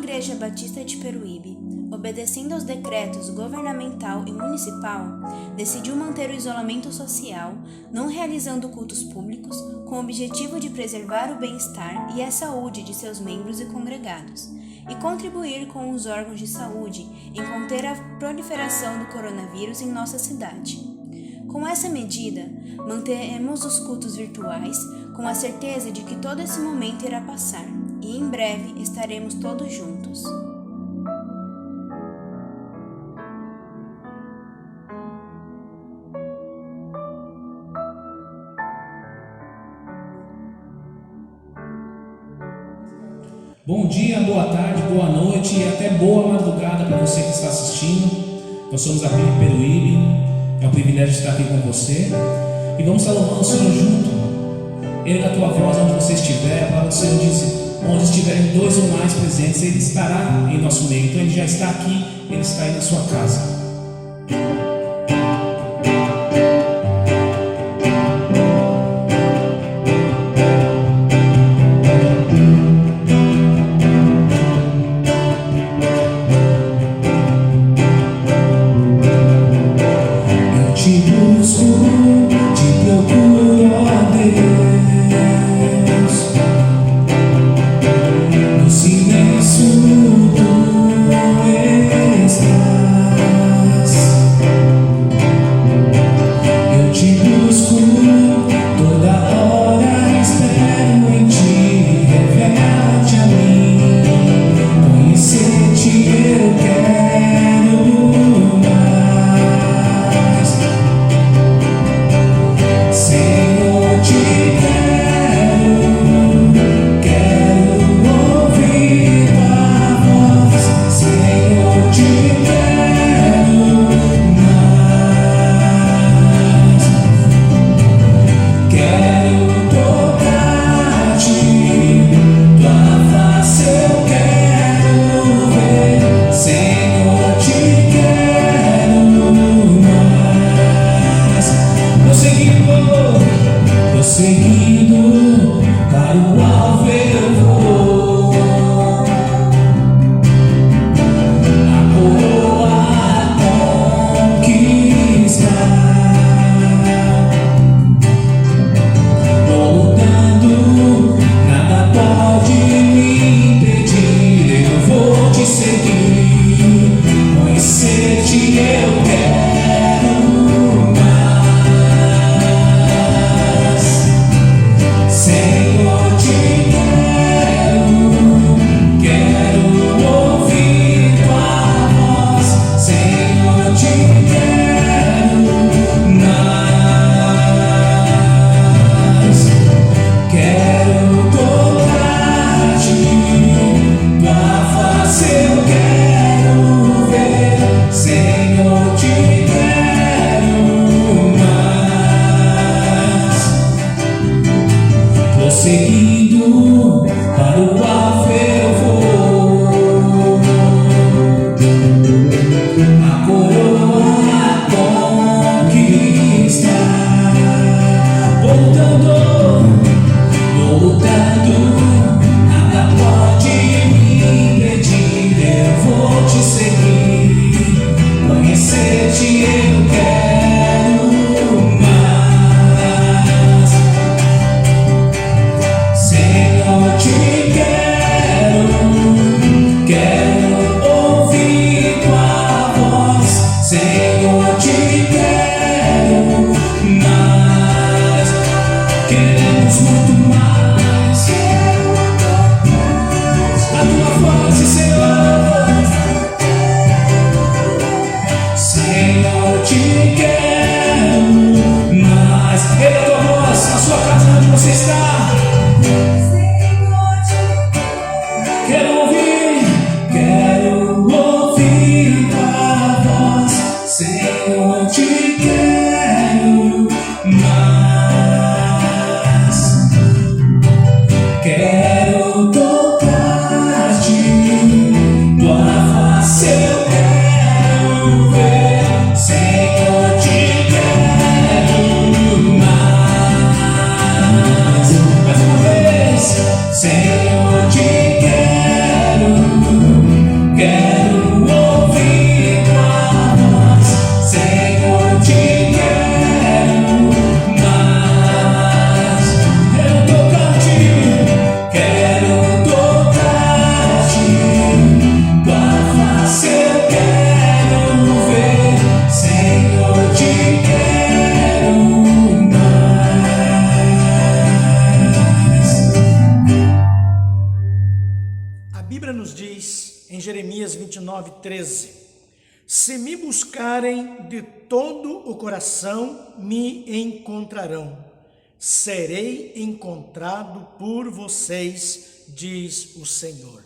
Igreja Batista de Peruíbe, obedecendo aos decretos governamental e municipal, decidiu manter o isolamento social, não realizando cultos públicos, com o objetivo de preservar o bem-estar e a saúde de seus membros e congregados, e contribuir com os órgãos de saúde em conter a proliferação do coronavírus em nossa cidade. Com essa medida, mantemos os cultos virtuais com a certeza de que todo esse momento irá passar e em breve estaremos todos juntos. Bom dia, boa tarde, boa noite e até boa madrugada para você que está assistindo. Nós somos a PIB Peruíbe, é um privilégio estar aqui com você e vamos estar louvando o Senhor junto. Erga a tua voz onde você estiver. A palavra do Senhor diz: onde estiverem dois ou mais presentes, Ele estará em nosso meio. Então Ele já está aqui, Ele está aí na sua casa. 19:13. Se me buscarem de todo o coração, me encontrarão. Serei encontrado por vocês, diz o Senhor.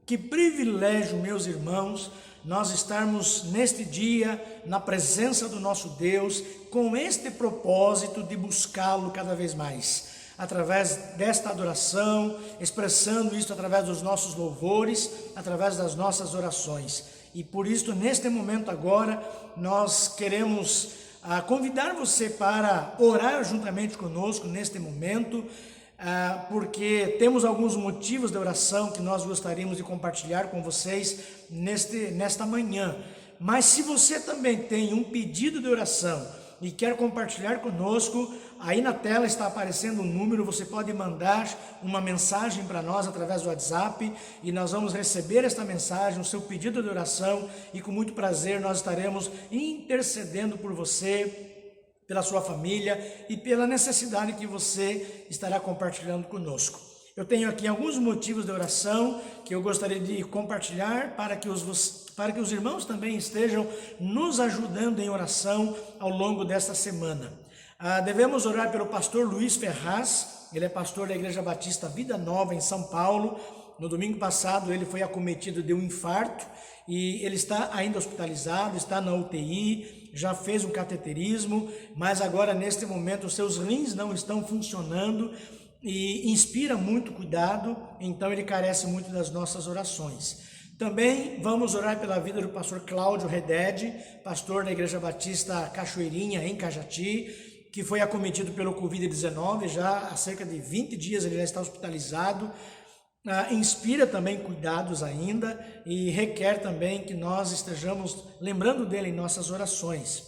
Que privilégio, meus irmãos, nós estarmos neste dia na presença do nosso Deus, com este propósito de buscá-lo cada vez mais, através desta adoração, expressando isso através dos nossos louvores, através das nossas orações. E por isso, neste momento agora, nós queremos convidar você para orar juntamente conosco neste momento, porque temos alguns motivos de oração que nós gostaríamos de compartilhar com vocês nesta manhã. Mas se você também tem um pedido de oração e quer compartilhar conosco, aí na tela está aparecendo um número, você pode mandar uma mensagem para nós através do WhatsApp e nós vamos receber esta mensagem, o seu pedido de oração, e com muito prazer nós estaremos intercedendo por você, pela sua família e pela necessidade que você estará compartilhando conosco. Eu tenho aqui alguns motivos de oração que eu gostaria de compartilhar para que os irmãos também estejam nos ajudando em oração ao longo desta semana. Devemos orar pelo pastor Luiz Ferraz. Ele é pastor da Igreja Batista Vida Nova em São Paulo. No domingo passado ele foi acometido de um infarto e ele está ainda hospitalizado, está na UTI, já fez um cateterismo, mas agora neste momento os seus rins não estão funcionando e inspira muito cuidado, então ele carece muito das nossas orações. Também vamos orar pela vida do pastor Cláudio Reded, pastor da Igreja Batista Cachoeirinha em Cajati, que foi acometido pelo Covid-19, já há cerca de 20 dias ele já está hospitalizado. Inspira também cuidados ainda e requer também que nós estejamos lembrando dele em nossas orações.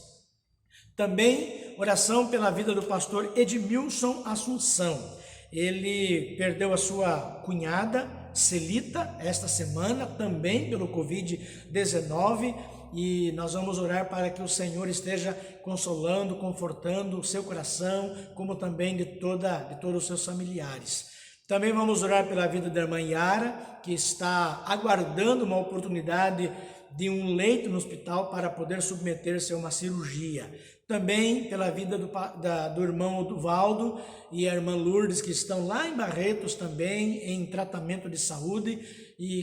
Também oração pela vida do pastor Edmilson Assunção. Ele perdeu a sua cunhada Celita esta semana, também pelo Covid-19, e nós vamos orar para que o Senhor esteja consolando, confortando o seu coração, como também de todos os seus familiares. Também vamos orar pela vida da irmã Yara, que está aguardando uma oportunidade de um leito no hospital para poder submeter-se a uma cirurgia. Também pela vida do irmão Duvaldo e a irmã Lourdes, que estão lá em Barretos também em tratamento de saúde e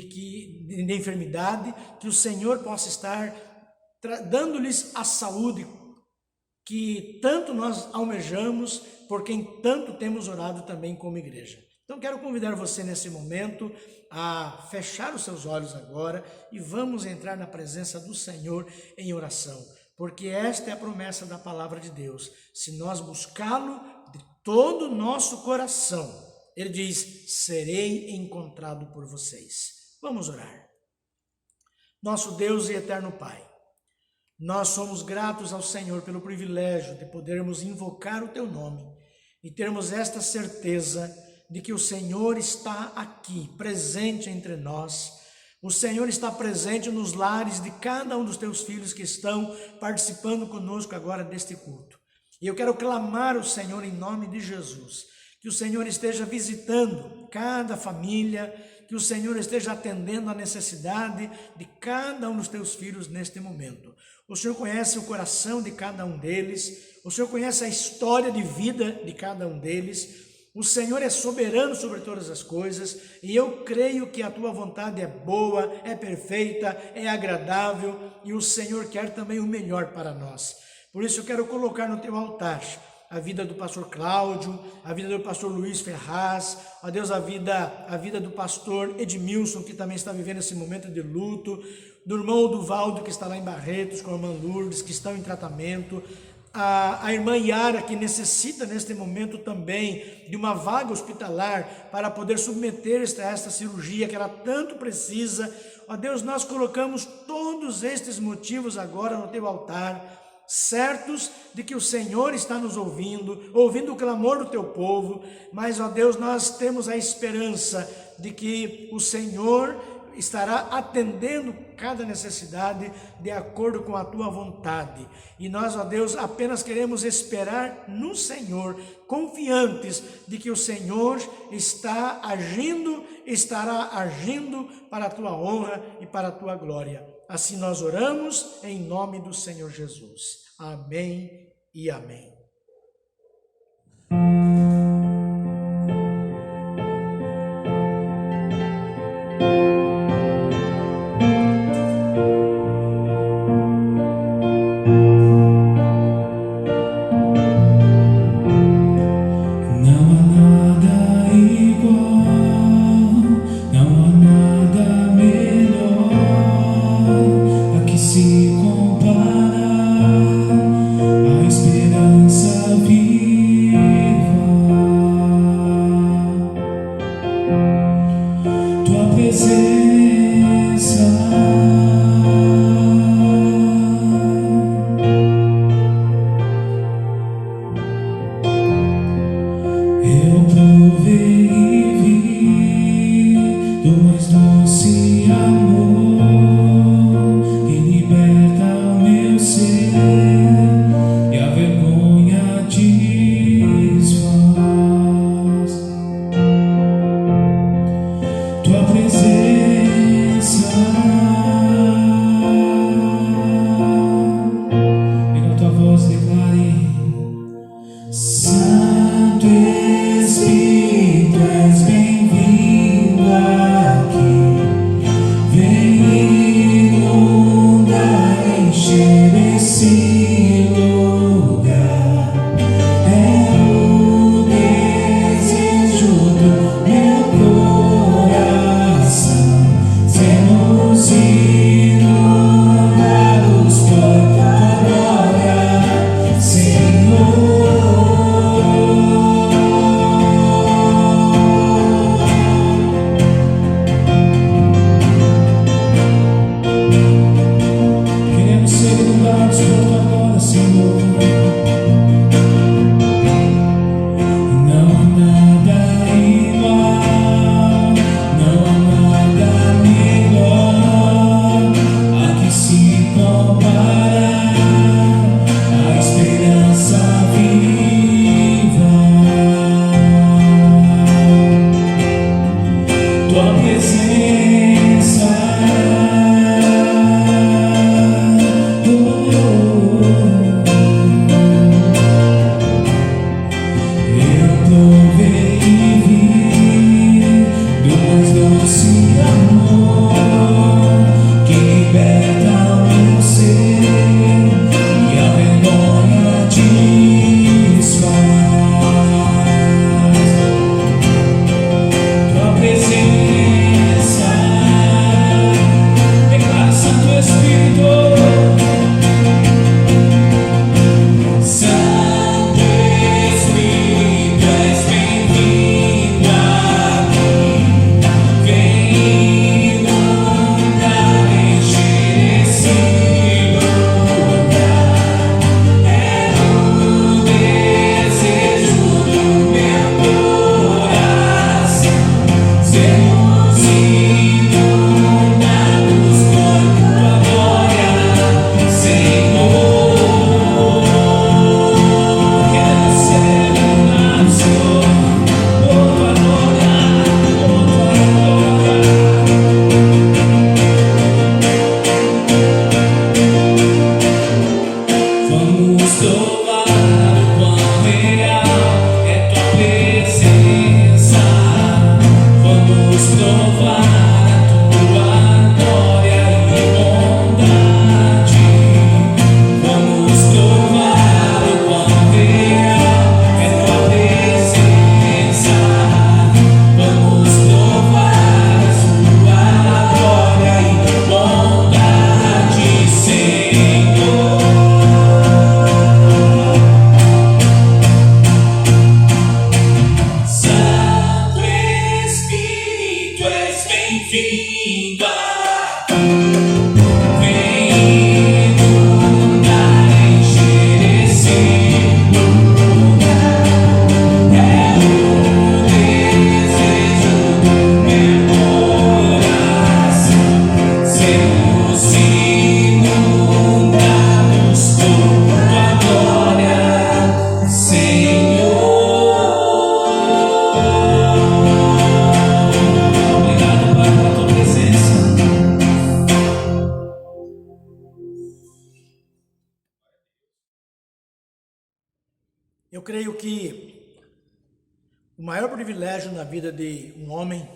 de enfermidade, que o Senhor possa estar dando-lhes a saúde que tanto nós almejamos, por quem tanto temos orado também como igreja. Então quero convidar você nesse momento a fechar os seus olhos agora e vamos entrar na presença do Senhor em oração, porque esta é a promessa da palavra de Deus. Se nós buscá-lo de todo o nosso coração, ele diz: serei encontrado por vocês. Vamos orar. Nosso Deus e eterno Pai, nós somos gratos ao Senhor pelo privilégio de podermos invocar o teu nome e termos esta certeza de que o Senhor está aqui, presente entre nós. O Senhor está presente nos lares de cada um dos teus filhos que estão participando conosco agora deste culto. E eu quero clamar ao Senhor em nome de Jesus, que o Senhor esteja visitando cada família, que o Senhor esteja atendendo a necessidade de cada um dos teus filhos neste momento. O Senhor conhece o coração de cada um deles, o Senhor conhece a história de vida de cada um deles. O Senhor é soberano sobre todas as coisas e eu creio que a tua vontade é boa, é perfeita, é agradável e o Senhor quer também o melhor para nós. Por isso eu quero colocar no teu altar a vida do pastor Cláudio, a vida do pastor Luiz Ferraz, ó Deus, a vida do pastor Edmilson, que também está vivendo esse momento de luto, do irmão Duvaldo, que está lá em Barretos, com a irmã Lourdes, que estão em tratamento, a irmã Yara, que necessita neste momento também de uma vaga hospitalar para poder submeter-se a esta cirurgia que ela tanto precisa. Ó Deus, nós colocamos todos estes motivos agora no teu altar, certos de que o Senhor está nos ouvindo o clamor do teu povo, mas, ó Deus, nós temos a esperança de que o Senhor estará atendendo cada necessidade de acordo com a tua vontade. E nós, ó Deus, apenas queremos esperar no Senhor, confiantes de que o Senhor está agindo, estará agindo para a tua honra e para a tua glória. Assim nós oramos em nome do Senhor Jesus. Amém e amém. Se compara à esperança Eu creio que o maior privilégio na vida de um homem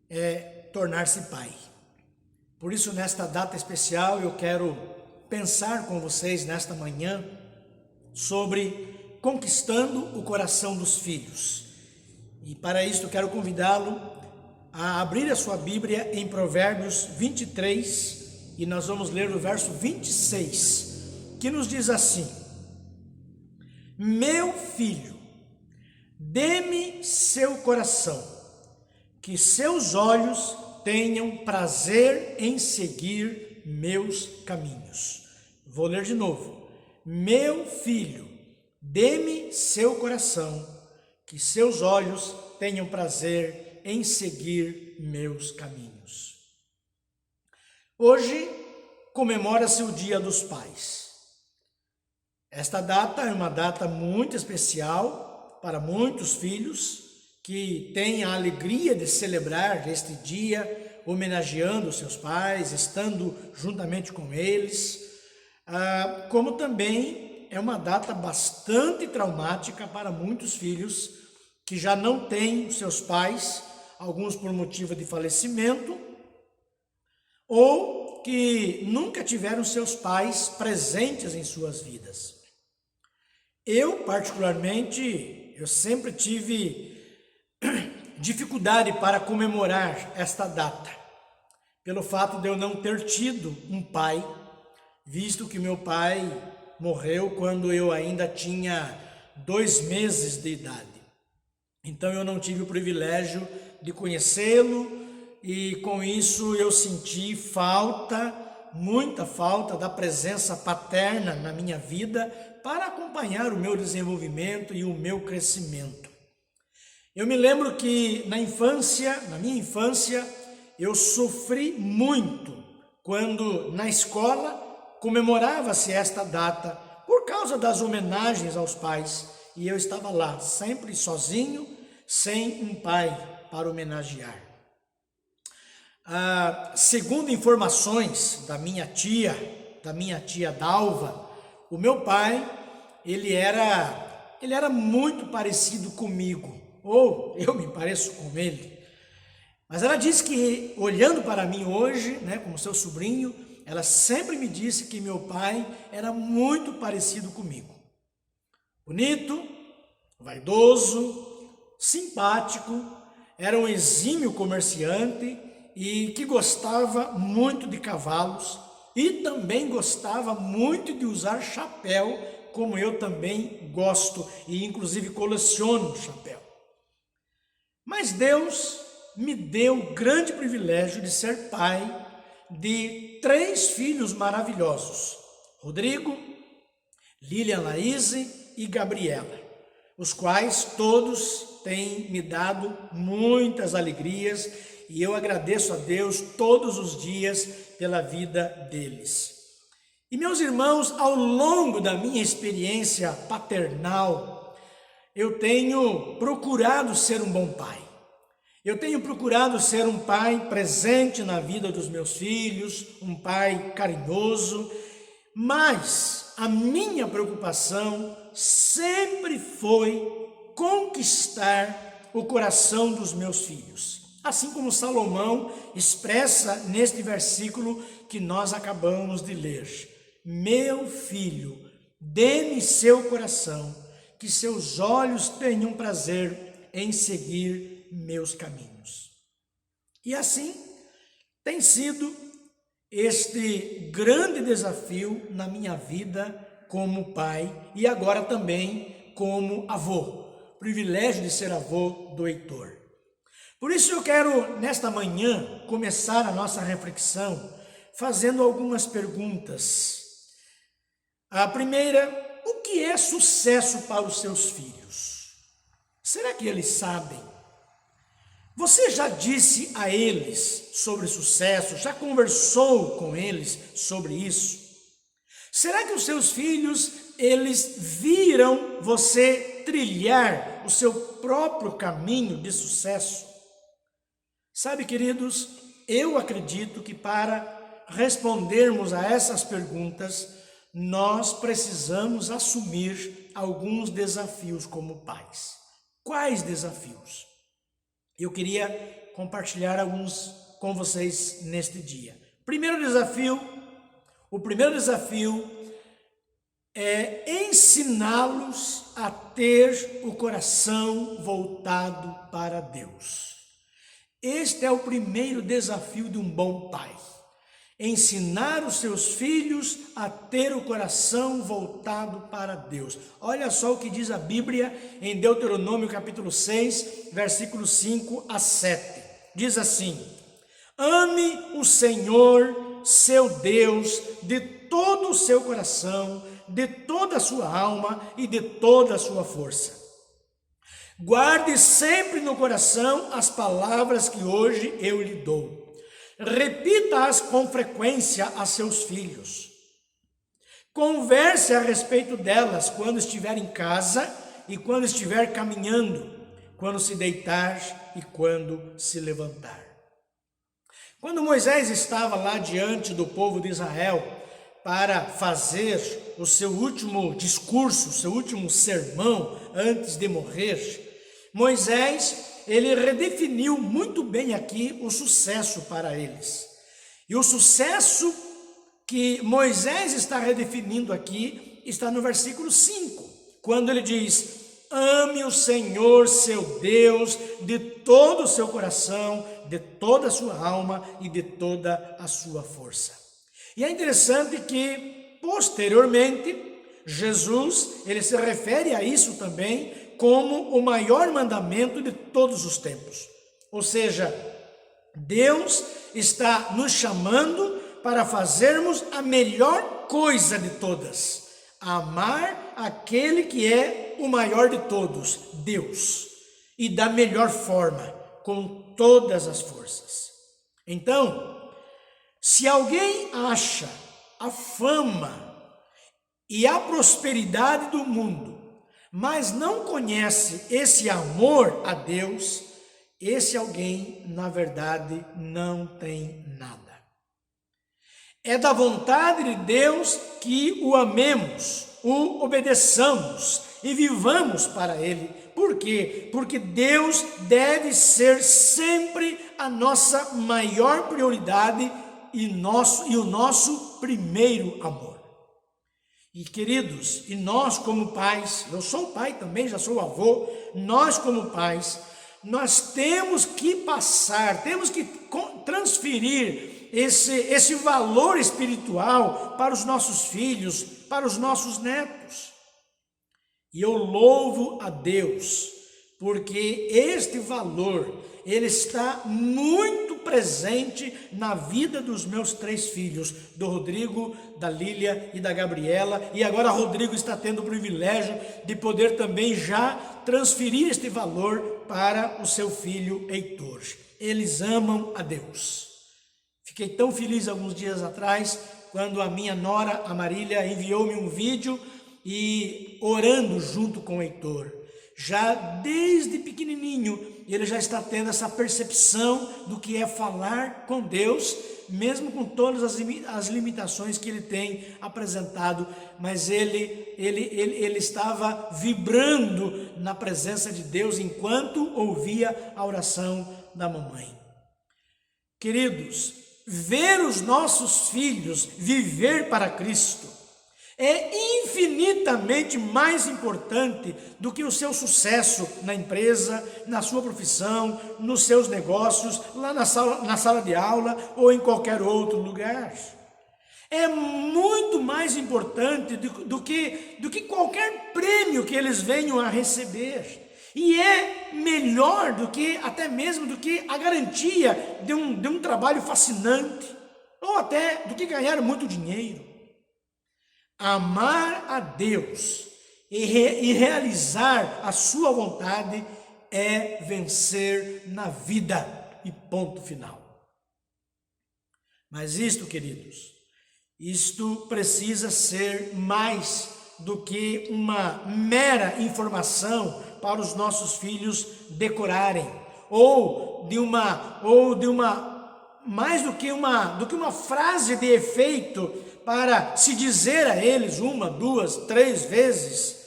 é tornar-se pai. Por isso, nesta data especial, eu quero pensar com vocês nesta manhã sobre conquistando o coração dos filhos. E para isso, eu quero convidá-lo a abrir a sua Bíblia em Provérbios 23 e nós vamos ler o verso 26, que nos diz assim: Meu filho, dê-me seu coração, que seus olhos tenham prazer em seguir meus caminhos. Vou ler de novo. Meu filho, dê-me seu coração, que seus olhos tenham prazer em seguir meus caminhos. Hoje comemora-se o Dia dos Pais. Esta data é uma data muito especial para muitos filhos que têm a alegria de celebrar este dia, homenageando seus pais, estando juntamente com eles, como também é uma data bastante traumática para muitos filhos que já não têm seus pais, alguns por motivo de falecimento, ou que nunca tiveram seus pais presentes em suas vidas. Eu, particularmente, eu sempre tive dificuldade para comemorar esta data, pelo fato de eu não ter tido um pai, visto que meu pai morreu quando eu ainda tinha 2 meses de idade. Então eu não tive o privilégio de conhecê-lo e com isso eu senti falta, muita falta da presença paterna na minha vida para acompanhar o meu desenvolvimento e o meu crescimento. Eu me lembro que na minha infância, eu sofri muito quando na escola comemorava-se esta data por causa das homenagens aos pais e eu estava lá sempre sozinho, sem um pai para homenagear. Segundo informações da minha tia Dalva, o meu pai, ele era muito parecido comigo, ou eu me pareço com ele. Mas ela disse que, olhando para mim hoje, como seu sobrinho, ela sempre me disse que meu pai era muito parecido comigo. Bonito, vaidoso, simpático, era um exímio comerciante e que gostava muito de cavalos e também gostava muito de usar chapéu, como eu também gosto e inclusive coleciono chapéu. Mas Deus me deu o grande privilégio de ser pai de 3 filhos maravilhosos: Rodrigo, Lilian Laíse e Gabriela, os quais todos têm me dado muitas alegrias e eu agradeço a Deus todos os dias pela vida deles. E meus irmãos, ao longo da minha experiência paternal, eu tenho procurado ser um bom pai. Eu tenho procurado ser um pai presente na vida dos meus filhos, um pai carinhoso, mas a minha preocupação sempre foi conquistar o coração dos meus filhos. Assim como Salomão expressa neste versículo que nós acabamos de ler: Meu filho, dê-me seu coração, que seus olhos tenham prazer em seguir meus caminhos. E assim tem sido este grande desafio na minha vida como pai e agora também como avô. Privilégio de ser avô do Heitor. Por isso eu quero, nesta manhã, começar a nossa reflexão fazendo algumas perguntas. A primeira: o que é sucesso para os seus filhos? Será que eles sabem? Você já disse a eles sobre sucesso? Já conversou com eles sobre isso? Será que os seus filhos, eles viram você trilhar o seu próprio caminho de sucesso? Sabe, queridos, eu acredito que para respondermos a essas perguntas, nós precisamos assumir alguns desafios como pais. Quais desafios? Eu queria compartilhar alguns com vocês neste dia. O primeiro desafio é ensiná-los a ter o coração voltado para Deus. Este é o primeiro desafio de um bom pai. Ensinar os seus filhos a ter o coração voltado para Deus. Olha só o que diz a Bíblia em Deuteronômio capítulo 6, versículos 5 a 7. Diz assim: ame o Senhor, seu Deus, de todo o seu coração, de toda a sua alma e de toda a sua força. Guarde sempre no coração as palavras que hoje eu lhe dou. Repita-as com frequência a seus filhos. Converse a respeito delas quando estiver em casa e quando estiver caminhando, quando se deitar e quando se levantar. Quando Moisés estava lá diante do povo de Israel para fazer o seu último discurso, o seu último sermão antes de morrer, Moisés, ele redefiniu muito bem aqui o sucesso para eles. E o sucesso que Moisés está redefinindo aqui está no versículo 5, quando ele diz: ame o Senhor, seu Deus, de todo o seu coração, de toda a sua alma e de toda a sua força. E é interessante que, posteriormente, Jesus, ele se refere a isso também como o maior mandamento de todos os tempos. Ou seja, Deus está nos chamando para fazermos a melhor coisa de todas: amar aquele que é o maior de todos, Deus, e da melhor forma, com todas as forças. Então, se alguém acha a fama e a prosperidade do mundo, mas não conhece esse amor a Deus, esse alguém, na verdade, não tem nada. É da vontade de Deus que o amemos, o obedeçamos e vivamos para Ele. Por quê? Porque Deus deve ser sempre a nossa maior prioridade e o nosso primeiro amor. E queridos, e nós como pais, eu sou pai também, já sou avô, nós como pais, nós temos que passar, temos que transferir esse valor espiritual para os nossos filhos, para os nossos netos. E eu louvo a Deus, porque este valor, ele está muito presente na vida dos meus 3 filhos, do Rodrigo, da Lília e da Gabriela, e agora Rodrigo está tendo o privilégio de poder também já transferir este valor para o seu filho Heitor. Eles amam a Deus. Fiquei tão feliz alguns dias atrás, quando a minha nora, a Marília, enviou-me um vídeo e orando junto com o Heitor. Já desde pequenininho, ele já está tendo essa percepção do que é falar com Deus, mesmo com todas as limitações que ele tem apresentado, mas ele estava vibrando na presença de Deus enquanto ouvia a oração da mamãe. Queridos, ver os nossos filhos viver para Cristo é infinitamente mais importante do que o seu sucesso na empresa, na sua profissão, nos seus negócios, lá na sala de aula ou em qualquer outro lugar. É muito mais importante do que qualquer prêmio que eles venham a receber. E é melhor até mesmo do que a garantia de um trabalho fascinante, ou até do que ganhar muito dinheiro. Amar a Deus e realizar a sua vontade é vencer na vida, e ponto final. Mas isto, queridos, isto precisa ser mais do que uma mera informação para os nossos filhos decorarem, mais do que uma frase de efeito para se dizer a eles 1, 2, 3 vezes.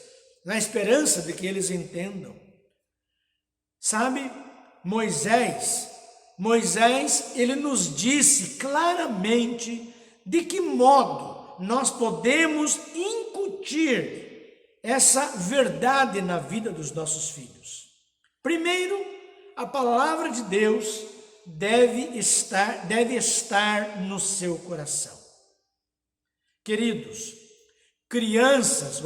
na esperança de que eles entendam. Sabe, Moisés, ele nos disse claramente de que modo nós podemos incutir essa verdade na vida dos nossos filhos. Primeiro, a palavra de Deus deve estar no seu coração. Queridos, crianças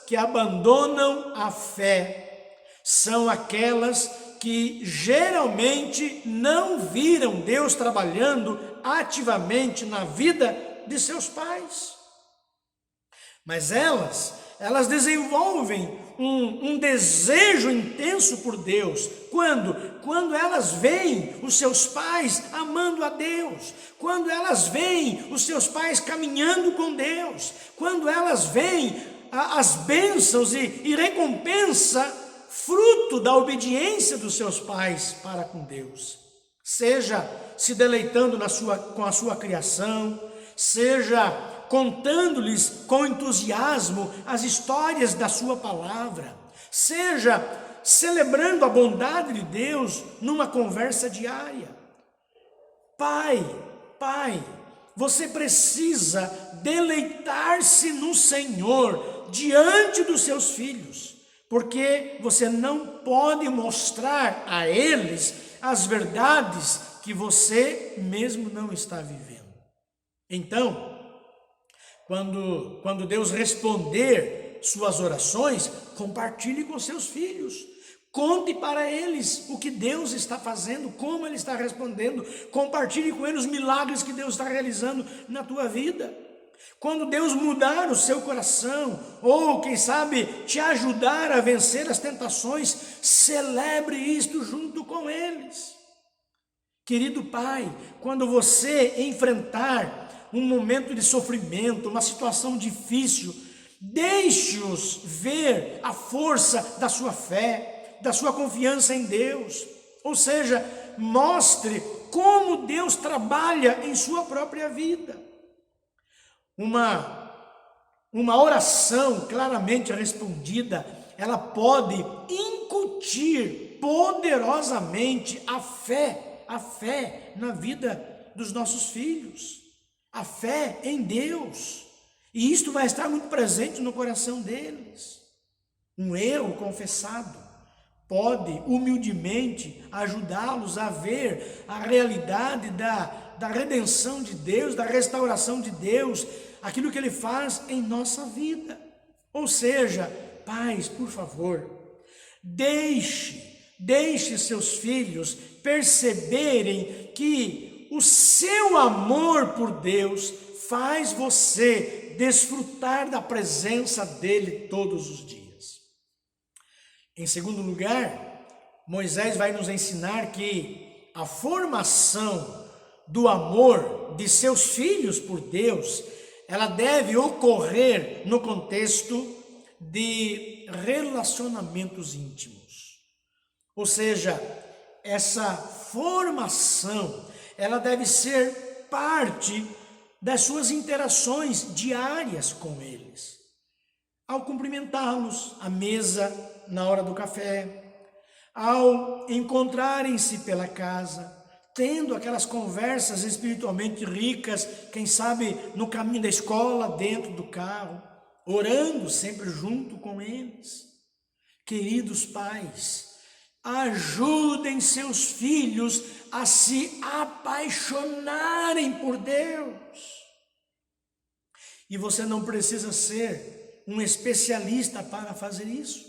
que abandonam a fé são aquelas que geralmente não viram Deus trabalhando ativamente na vida de seus pais. Mas elas desenvolvem um desejo intenso por Deus. Quando elas veem os seus pais amando a Deus, quando elas veem os seus pais caminhando com Deus, quando elas veem as bênçãos e recompensa fruto da obediência dos seus pais para com Deus, seja se deleitando com a sua criação, seja contando-lhes com entusiasmo as histórias da sua palavra, seja celebrando a bondade de Deus numa conversa diária. Pai, você precisa deleitar-se no Senhor diante dos seus filhos, porque você não pode mostrar a eles as verdades que você mesmo não está vivendo. Então, quando Deus responder suas orações, compartilhe com seus filhos. Conte para eles o que Deus está fazendo, como Ele está respondendo. Compartilhe com eles os milagres que Deus está realizando na tua vida. Quando Deus mudar o seu coração, ou quem sabe te ajudar a vencer as tentações, celebre isto junto com eles. Querido pai, quando você enfrentar um momento de sofrimento, uma situação difícil, deixe-os ver a força da sua fé, da sua confiança em Deus. Ou seja, mostre como Deus trabalha em sua própria vida. Uma oração claramente respondida, ela pode incutir poderosamente a fé na vida dos nossos filhos. A fé em Deus, e isto vai estar muito presente no coração deles. Um erro confessado pode humildemente ajudá-los a ver a realidade da redenção de Deus, da restauração de Deus, aquilo que Ele faz em nossa vida. Ou seja, pais, por favor, deixe seus filhos perceberem que o seu amor por Deus faz você desfrutar da presença dele todos os dias. Em segundo lugar, Moisés vai nos ensinar que a formação do amor de seus filhos por Deus, ela deve ocorrer no contexto de relacionamentos íntimos. Ou seja, essa formação, ela deve ser parte das suas interações diárias com eles. Ao cumprimentá-los à mesa, na hora do café, ao encontrarem-se pela casa, tendo aquelas conversas espiritualmente ricas, quem sabe no caminho da escola, dentro do carro, orando sempre junto com eles. Queridos pais, ajudem seus filhos a se apaixonarem por Deus. E você não precisa ser um especialista para fazer isso.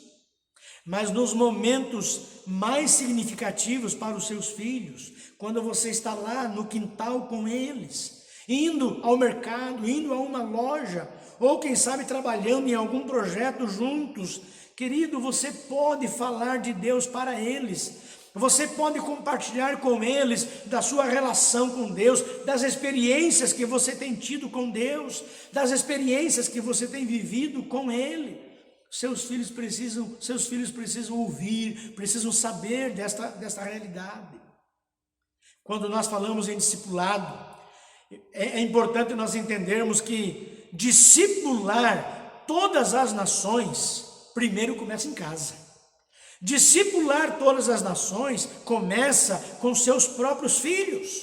Mas nos momentos mais significativos para os seus filhos, quando você está lá no quintal com eles, indo ao mercado, indo a uma loja, ou quem sabe trabalhando em algum projeto juntos, querido, você pode falar de Deus para eles. Você pode compartilhar com eles da sua relação com Deus, das experiências que você tem tido com Deus, das experiências que você tem vivido com Ele. Seus filhos precisam ouvir, precisam saber desta realidade. Quando nós falamos em discipulado, é importante nós entendermos que discipular todas as nações, primeiro começa em casa. Discipular todas as nações começa com seus próprios filhos,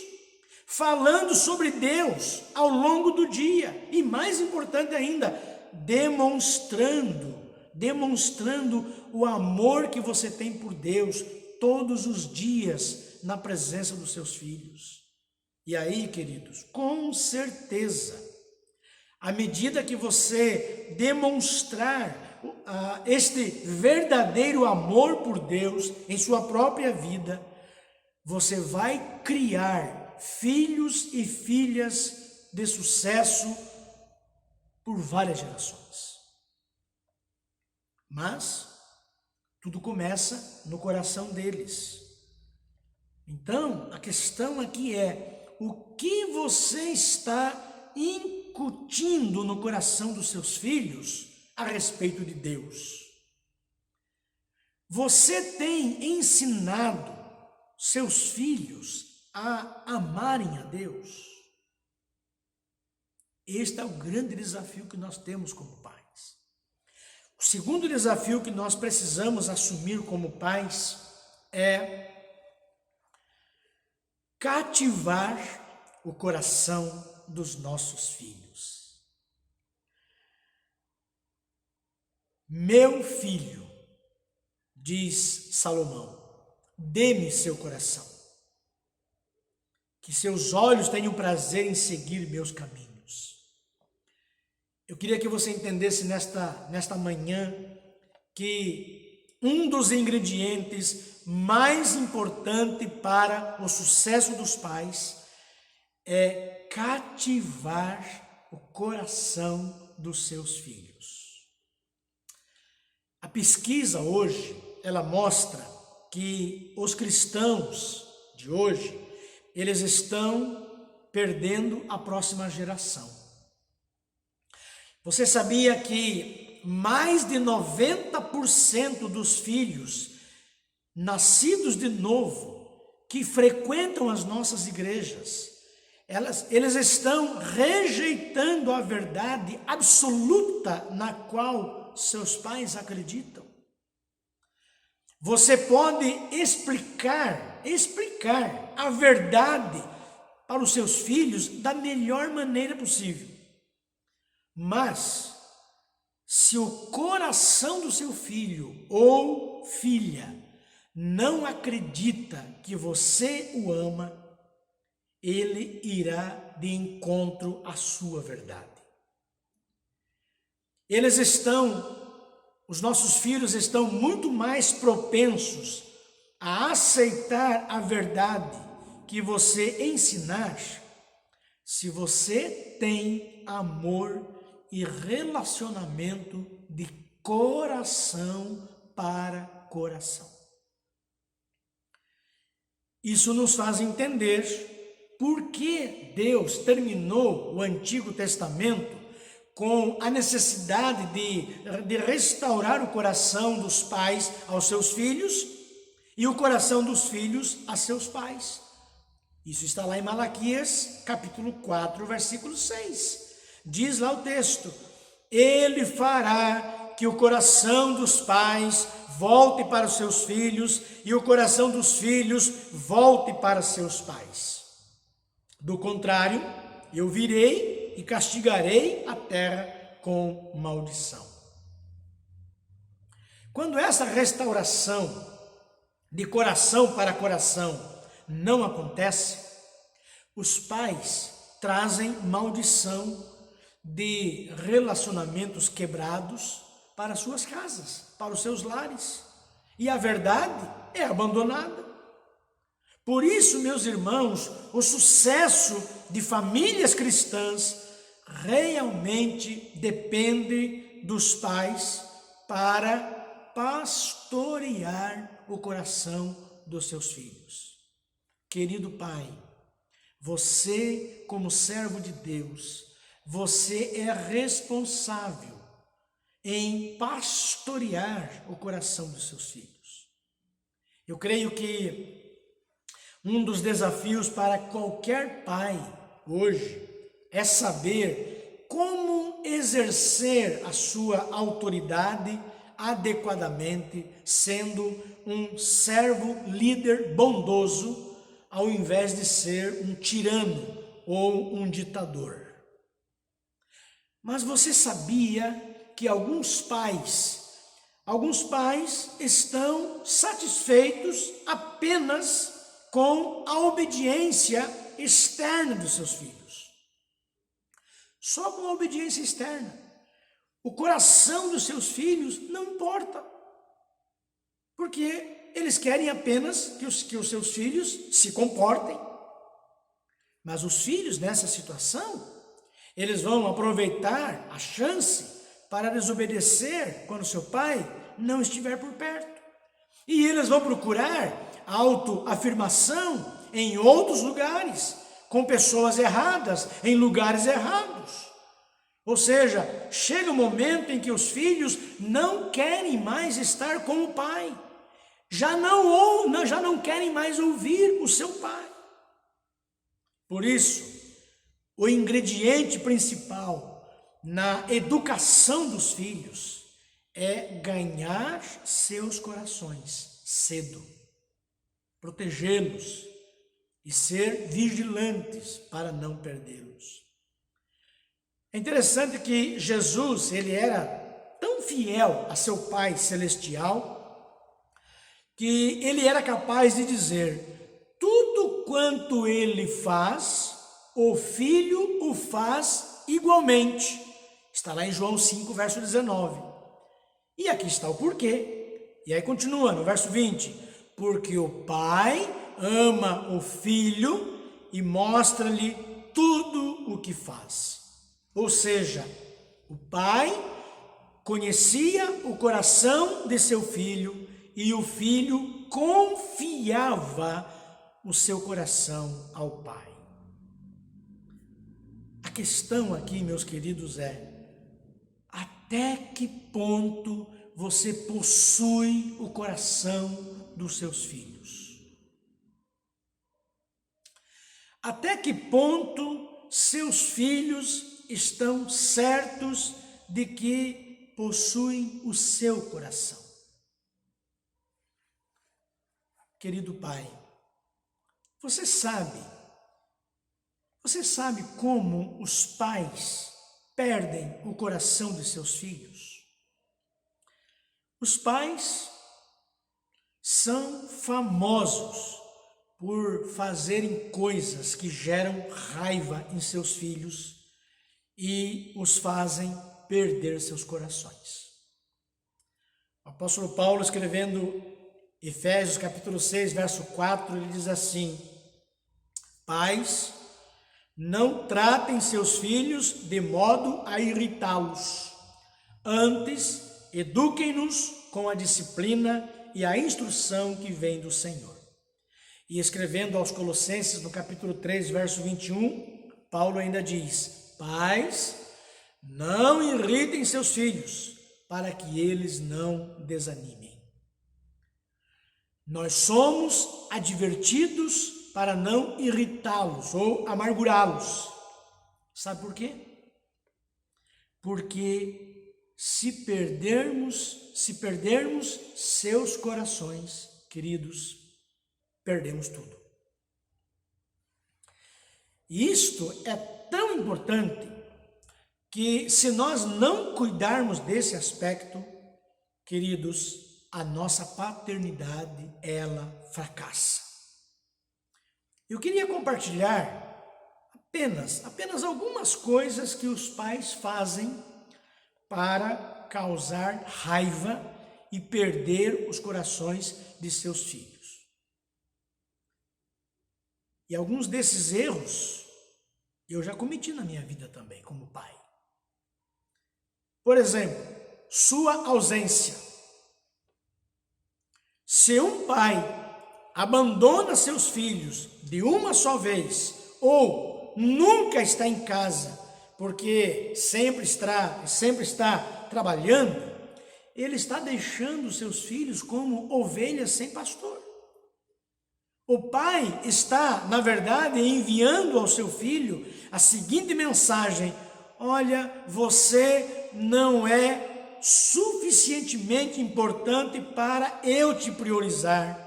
falando sobre Deus ao longo do dia. E mais importante ainda, demonstrando o amor que você tem por Deus todos os dias na presença dos seus filhos. E aí, queridos, com certeza, à medida que você demonstrar este verdadeiro amor por Deus em sua própria vida, você vai criar filhos e filhas de sucesso por várias gerações. Mas tudo começa no coração deles. Então, a questão aqui é: o que você está incutindo no coração dos seus filhos a respeito de Deus? Você tem ensinado seus filhos a amarem a Deus? Este é o grande desafio que nós temos como pais. O segundo desafio que nós precisamos assumir como pais é cativar o coração dos nossos filhos. Meu filho, diz Salomão, dê-me seu coração, que seus olhos tenham prazer em seguir meus caminhos. Eu queria que você entendesse nesta manhã que um dos ingredientes mais importantes para o sucesso dos pais é cativar o coração dos seus filhos. A pesquisa hoje, ela mostra que os cristãos de hoje, eles estão perdendo a próxima geração. Você sabia que mais de 90% dos filhos nascidos de novo que frequentam as nossas igrejas, eles estão rejeitando a verdade absoluta na qual seus pais acreditam? Você pode explicar a verdade para os seus filhos da melhor maneira possível. Mas, se o coração do seu filho ou filha não acredita que você o ama, ele irá de encontro à sua verdade. Os nossos filhos estão muito mais propensos a aceitar a verdade que você ensinar, se você tem amor e relacionamento de coração para coração. Isso nos faz entender por que Deus terminou o Antigo Testamento com a necessidade de restaurar o coração dos pais aos seus filhos e o coração dos filhos a seus pais. Isso está lá em Malaquias, capítulo 4, versículo 6. Diz lá o texto: Ele fará que o coração dos pais volte para os seus filhos e o coração dos filhos volte para seus pais. Do contrário, eu virei e castigarei a terra com maldição. Quando essa restauração de coração para coração não acontece, os pais trazem maldição de relacionamentos quebrados para suas casas, para os seus lares. E a verdade é abandonada. Por isso, meus irmãos, o sucesso de famílias cristãs realmente depende dos pais para pastorear o coração dos seus filhos. Querido pai, você, como servo de Deus, você é responsável em pastorear o coração dos seus filhos. Eu creio que um dos desafios para qualquer pai hoje é saber como exercer a sua autoridade adequadamente, sendo um servo líder bondoso, ao invés de ser um tirano ou um ditador. Mas você sabia que alguns pais estão satisfeitos apenas com a obediência externa dos seus filhos? Só com a obediência externa. O coração dos seus filhos não importa, porque eles querem apenas que os seus filhos se comportem. Mas os filhos nessa situação, eles vão aproveitar a chance para desobedecer quando seu pai não estiver por perto. E eles vão procurar autoafirmação em outros lugares, com pessoas erradas, em lugares errados. Ou seja, chega um momento em que os filhos não querem mais estar com o pai, já não querem mais ouvir o seu pai. Por isso, o ingrediente principal na educação dos filhos é ganhar seus corações cedo, protegê-los e ser vigilantes para não perdê-los. É interessante que Jesus, ele era tão fiel a seu Pai Celestial, que ele era capaz de dizer: tudo quanto ele faz, o Filho o faz igualmente. Está lá em João 5, verso 19. E aqui está o porquê. E aí continua no verso 20. Porque o Pai ama o Filho e mostra-lhe tudo o que faz. Ou seja, o pai conhecia o coração de seu filho e o filho confiava o seu coração ao pai. A questão aqui, meus queridos, é: até que ponto você possui o coração dos seus filhos? Até que ponto seus filhos estão certos de que possuem o seu coração? Querido pai, você sabe como os pais perdem o coração de seus filhos? Os pais são famosos por fazerem coisas que geram raiva em seus filhos e os fazem perder seus corações. O apóstolo Paulo, escrevendo Efésios capítulo 6, verso 4, ele diz assim: pais, não tratem seus filhos de modo a irritá-los, antes eduquem-nos com a disciplina e a instrução que vem do Senhor. E escrevendo aos Colossenses, no capítulo 3, verso 21, Paulo ainda diz: pais, não irritem seus filhos, para que eles não desanimem. Nós somos advertidos para não irritá-los ou amargurá-los. Sabe por quê? Porque se perdermos seus corações, queridos, perdemos tudo. E isto é tão importante que, se nós não cuidarmos desse aspecto, queridos, a nossa paternidade, ela fracassa. Eu queria compartilhar apenas algumas coisas que os pais fazem para causar raiva e perder os corações de seus filhos. E alguns desses erros eu já cometi na minha vida também, como pai. Por exemplo, sua ausência. Se um pai abandona seus filhos de uma só vez, ou nunca está em casa, porque sempre está trabalhando, ele está deixando seus filhos como ovelhas sem pastor. O pai está, na verdade, enviando ao seu filho a seguinte mensagem: olha, você não é suficientemente importante para eu te priorizar,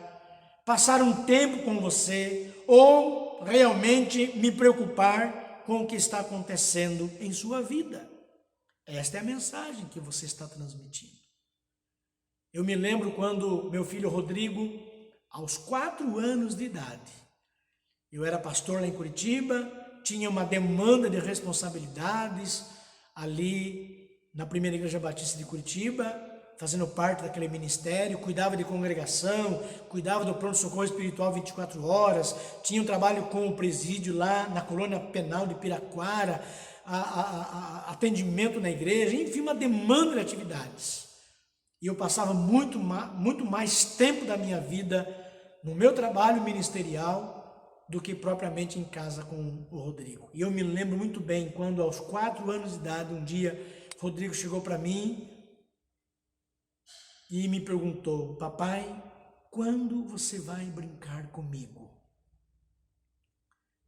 passar um tempo com você ou realmente me preocupar com o que está acontecendo em sua vida. Esta é a mensagem que você está transmitindo. Eu me lembro quando meu filho Rodrigo, aos 4 anos de idade, eu era pastor lá em Curitiba, tinha uma demanda de responsabilidades ali na Primeira Igreja Batista de Curitiba, fazendo parte daquele ministério, cuidava de congregação, cuidava do pronto-socorro espiritual 24 horas, tinha um trabalho com o presídio lá na colônia penal de Piraquara, atendimento na igreja, enfim, uma demanda de atividades. E eu passava muito mais tempo da minha vida no meu trabalho ministerial do que propriamente em casa com o Rodrigo. E eu me lembro muito bem quando aos 4 anos de idade, um dia, Rodrigo chegou para mim e me perguntou: papai, quando você vai brincar comigo?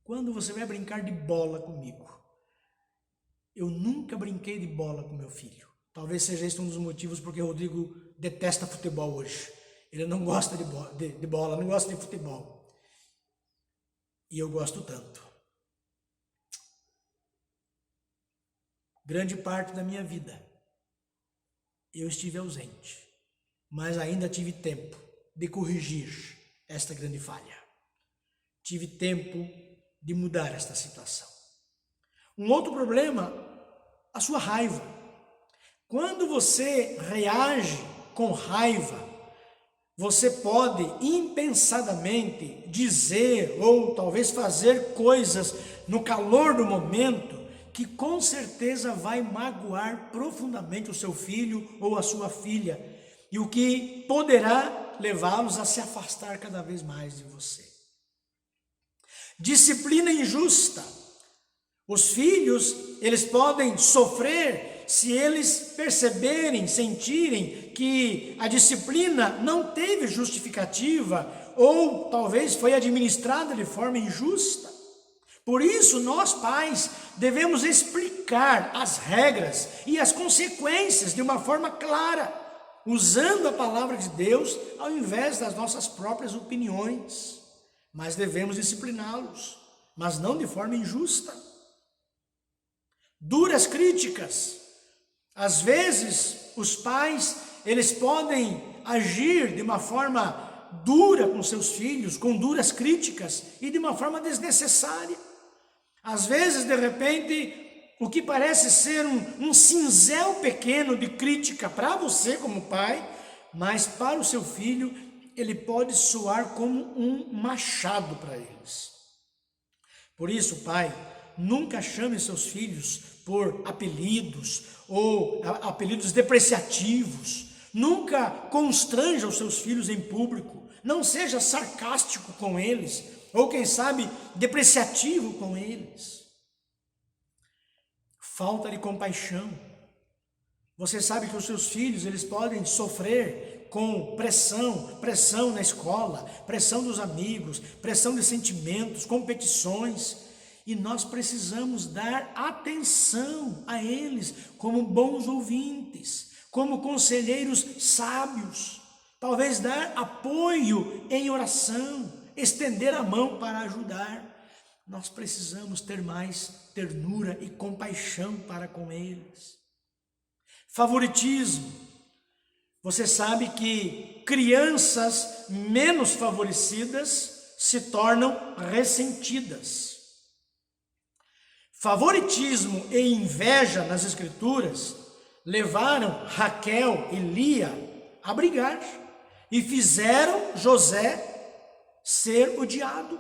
Quando você vai brincar de bola comigo? Eu nunca brinquei de bola com meu filho. Talvez seja esse um dos motivos porque o Rodrigo detesta futebol hoje. Ele não gosta de bola, não gosta de futebol. E eu gosto tanto. Grande parte da minha vida eu estive ausente, mas ainda tive tempo de corrigir esta grande falha. Tive tempo de mudar esta situação. Um outro problema, a sua raiva. Quando você reage com raiva, você pode impensadamente dizer ou talvez fazer coisas no calor do momento que com certeza vai magoar profundamente o seu filho ou a sua filha, e o que poderá levá-los a se afastar cada vez mais de você. Disciplina injusta. Os filhos, eles podem sofrer se eles perceberem, sentirem que a disciplina não teve justificativa ou talvez foi administrada de forma injusta. Por isso, nós pais devemos explicar as regras e as consequências de uma forma clara, usando a palavra de Deus ao invés das nossas próprias opiniões. Mas devemos discipliná-los, mas não de forma injusta. Duras críticas. Às vezes, os pais, eles podem agir de uma forma dura com seus filhos, com duras críticas e de uma forma desnecessária. Às vezes, de repente, o que parece ser um cinzel pequeno de crítica para você como pai, mas para o seu filho, ele pode soar como um machado para eles. Por isso, pai, nunca chame seus filhos por apelidos ou apelidos depreciativos. Nunca constranja os seus filhos em público. Não seja sarcástico com eles ou, quem sabe, depreciativo com eles. Falta de compaixão. Você sabe que os seus filhos, eles podem sofrer com pressão na escola, pressão dos amigos, pressão de sentimentos, competições. E nós precisamos dar atenção a eles como bons ouvintes, como conselheiros sábios, talvez dar apoio em oração, estender a mão para ajudar. Nós precisamos ter mais ternura e compaixão para com eles. Favoritismo. Você sabe que crianças menos favorecidas se tornam ressentidas. Favoritismo e inveja nas Escrituras levaram Raquel e Lia a brigar e fizeram José ser odiado.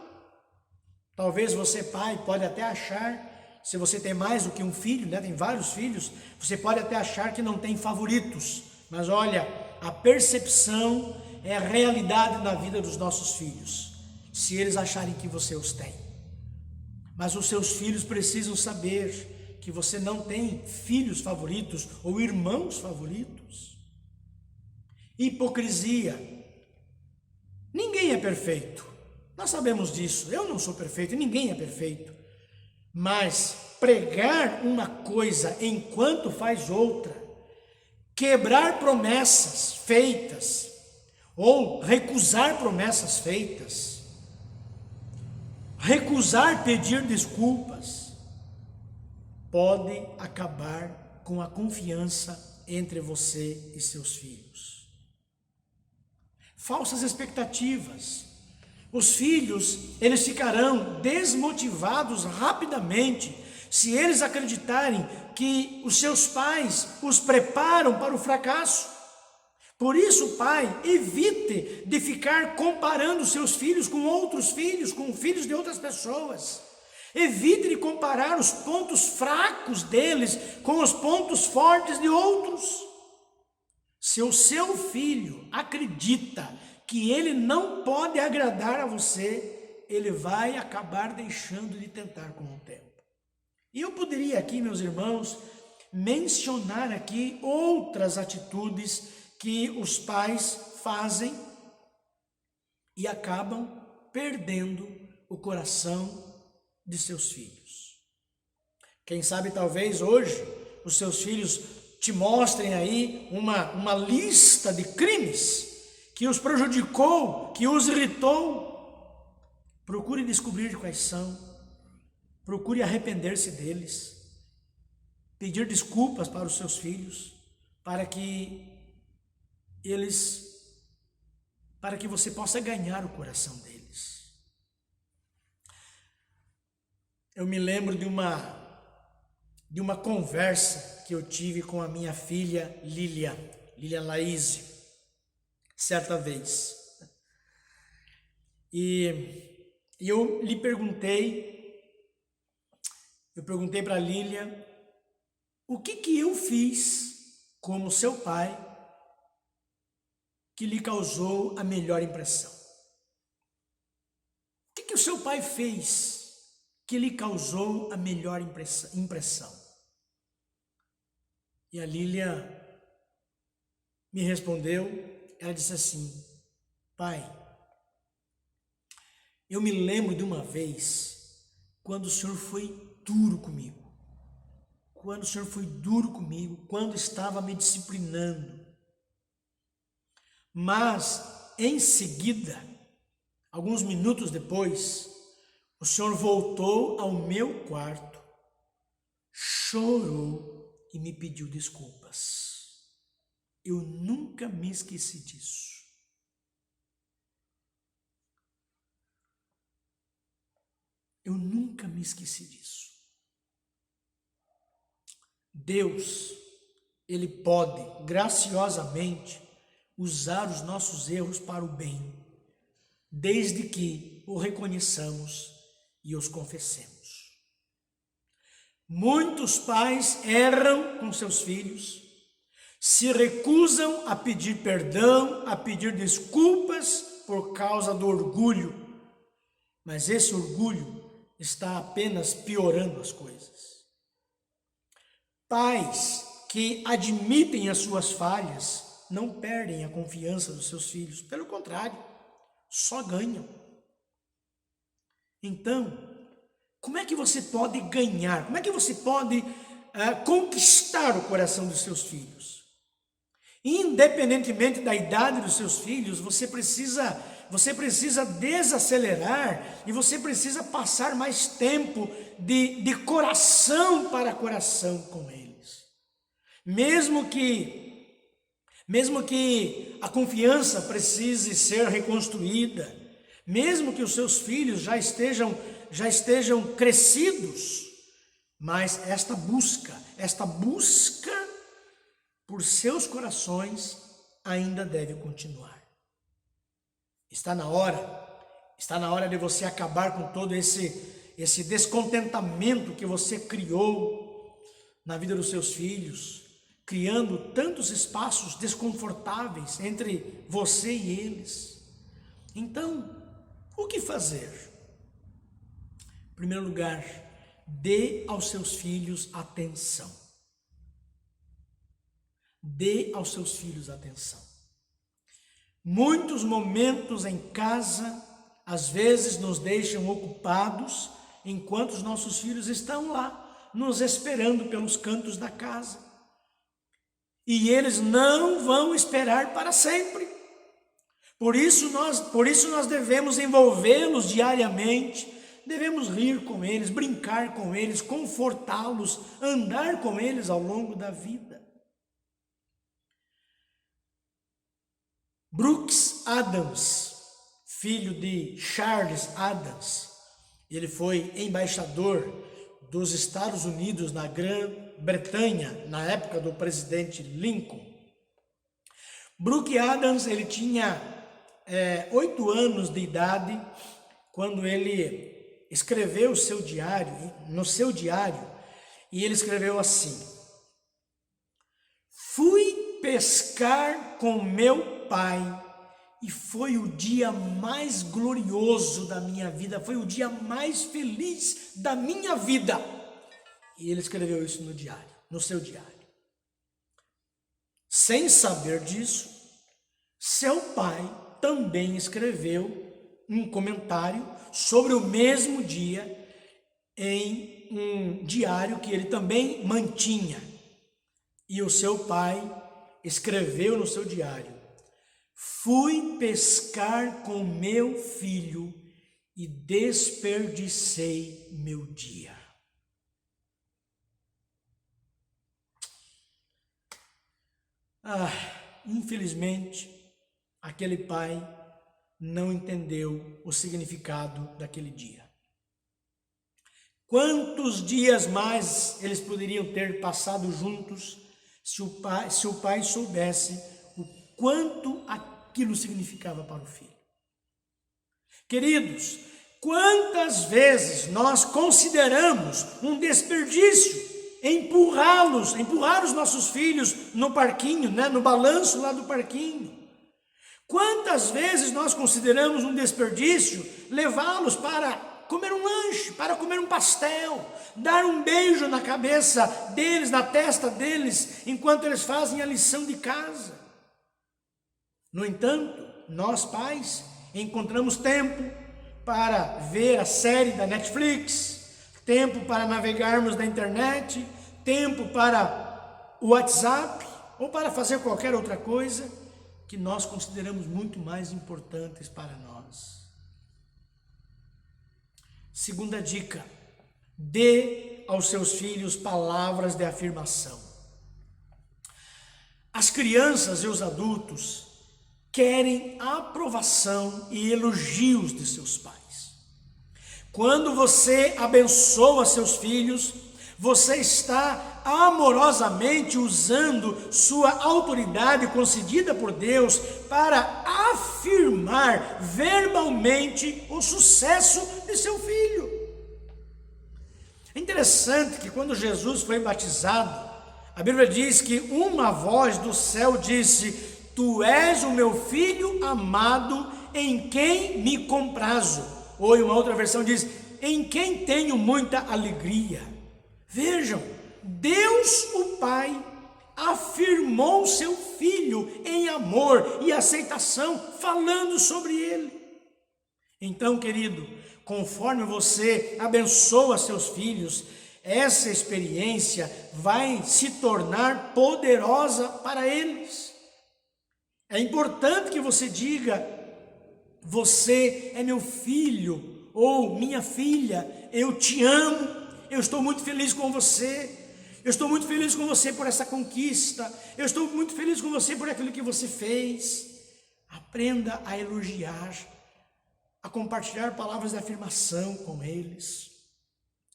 Talvez você, pai, pode até achar, se você tem mais do que um filho, né, tem vários filhos, você pode até achar que não tem favoritos. Mas olha, a percepção é a realidade na vida dos nossos filhos, se eles acharem que você os tem. Mas os seus filhos precisam saber que você não tem filhos favoritos ou irmãos favoritos. Hipocrisia. Ninguém é perfeito. Nós sabemos disso. Eu não sou perfeito, ninguém é perfeito. Mas pregar uma coisa enquanto faz outra, quebrar promessas feitas ou recusar promessas feitas, recusar pedir desculpas, pode acabar com a confiança entre você e seus filhos. Falsas expectativas. Os filhos, eles ficarão desmotivados rapidamente se eles acreditarem que os seus pais os preparam para o fracasso. Por isso, pai, evite de ficar comparando seus filhos com outros filhos, com filhos de outras pessoas. Evite de comparar os pontos fracos deles com os pontos fortes de outros. Se o seu filho acredita que ele não pode agradar a você, ele vai acabar deixando de tentar com o tempo. E eu poderia aqui, meus irmãos, mencionar aqui outras atitudes que os pais fazem e acabam perdendo o coração de seus filhos. Quem sabe talvez hoje os seus filhos te mostrem aí uma lista de crimes que os prejudicou, que os irritou. Procure descobrir quais são, procure arrepender-se deles, pedir desculpas para os seus filhos, para que você possa ganhar o coração deles. Eu me lembro de uma conversa que eu tive com a minha filha Lilian Laís, certa vez. E eu perguntei para a Lilian o que eu fiz como seu pai que lhe causou a melhor impressão. O que o seu pai fez que lhe causou a melhor impressão? E a Lilian me respondeu, ela disse assim: pai, eu me lembro de uma vez quando o senhor foi duro comigo, quando estava me disciplinando. Mas, em seguida, alguns minutos depois, o senhor voltou ao meu quarto, chorou e me pediu desculpas. Eu nunca me esqueci disso. Eu nunca me esqueci disso. Deus, Ele pode graciosamente usar os nossos erros para o bem, desde que o reconheçamos e os confessemos. Muitos pais erram com seus filhos, se recusam a pedir perdão, a pedir desculpas por causa do orgulho, mas esse orgulho está apenas piorando as coisas. Pais que admitem as suas falhas não perdem a confiança dos seus filhos, pelo contrário, só ganham. Então, como é que você pode ganhar? Como é que você pode conquistar o coração dos seus filhos? Independentemente da idade dos seus filhos, você precisa desacelerar e você precisa passar mais tempo de coração para coração com eles. Mesmo que a confiança precise ser reconstruída, mesmo que os seus filhos já estejam crescidos, mas esta busca por seus corações ainda deve continuar. Está na hora de você acabar com todo esse descontentamento que você criou na vida dos seus filhos, criando tantos espaços desconfortáveis entre você e eles. Então, o que fazer? Em primeiro lugar, dê aos seus filhos atenção. Dê aos seus filhos atenção. Muitos momentos em casa, às vezes, nos deixam ocupados enquanto os nossos filhos estão lá, nos esperando pelos cantos da casa. E eles não vão esperar para sempre. Por isso nós devemos envolvê-los diariamente, devemos rir com eles, brincar com eles, confortá-los, andar com eles ao longo da vida. Brooks Adams, filho de Charles Adams, ele foi embaixador dos Estados Unidos na Grã-Bretanha, na época do presidente Lincoln. Brooks Adams, ele tinha 8 anos de idade quando ele escreveu no seu diário, e ele escreveu assim: fui pescar com meu pai e foi o dia mais glorioso da minha vida, foi o dia mais feliz da minha vida. E ele escreveu isso no seu diário. Sem saber disso, seu pai também escreveu um comentário sobre o mesmo dia em um diário que ele também mantinha. E o seu pai escreveu no seu diário: fui pescar com meu filho e desperdicei meu dia. Infelizmente, aquele pai não entendeu o significado daquele dia. Quantos dias mais eles poderiam ter passado juntos se o pai soubesse o quanto aquilo significava para o filho? Queridos, quantas vezes nós consideramos um desperdício empurrar os nossos filhos no parquinho, no balanço lá do parquinho? Quantas vezes nós consideramos um desperdício levá-los para comer um lanche, para comer um pastel, dar um beijo na cabeça deles, na testa deles, enquanto eles fazem a lição de casa? No entanto, nós pais encontramos tempo para ver a série da Netflix, tempo para navegarmos na internet, tempo para o WhatsApp ou para fazer qualquer outra coisa que nós consideramos muito mais importantes para nós. Segunda dica: dê aos seus filhos palavras de afirmação. As crianças e os adultos querem aprovação e elogios de seus pais. Quando você abençoa seus filhos, você está amorosamente usando sua autoridade concedida por Deus para afirmar verbalmente o sucesso de seu filho. É interessante que quando Jesus foi batizado, a Bíblia diz que uma voz do céu disse: tu és o meu filho amado, em quem me comprazo. Ou em uma outra versão diz: em quem tenho muita alegria. Vejam, Deus o Pai afirmou seu filho em amor e aceitação, falando sobre ele. Então, querido, conforme você abençoa seus filhos, essa experiência vai se tornar poderosa para eles. É importante que você diga: você é meu filho ou minha filha, eu te amo, eu estou muito feliz com você, eu estou muito feliz com você por essa conquista, eu estou muito feliz com você por aquilo que você fez. Aprenda a elogiar, a compartilhar palavras de afirmação com eles.